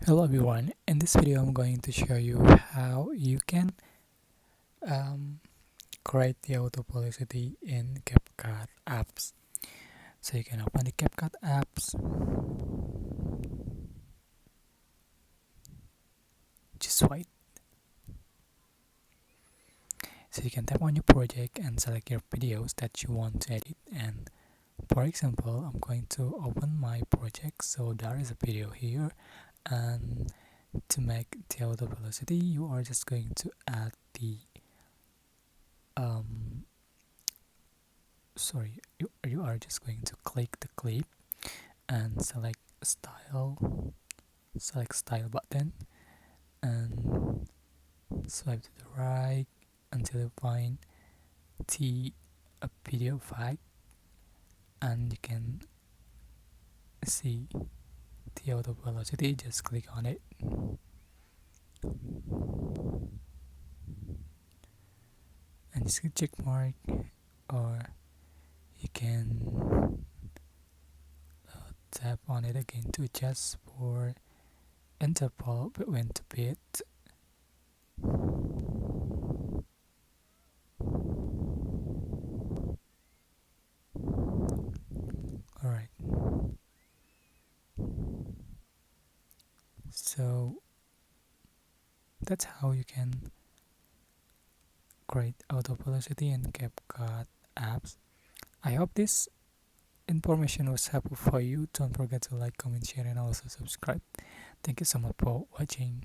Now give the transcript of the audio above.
Hello everyone, in this video I'm going to show you how you can um, create the auto publicity in CapCut apps. So you can open the CapCut apps, just wait. So you can tap on your project and select your videos that you want to edit, and for example I'm going to open my project. So there is a video here, and to make the auto velocity you are just going to add the um, you are just going to click the clip and select style button and swipe to the right until you find the video file, and you can see the auto velocity. Just click on it and just click check mark, or you can tap on it again to adjust for interval between the bit. Alright, so that's how you can create auto velocity in CapCut apps. I hope this information was helpful for you. Don't forget to like, comment, share, and also subscribe. Thank you so much for watching.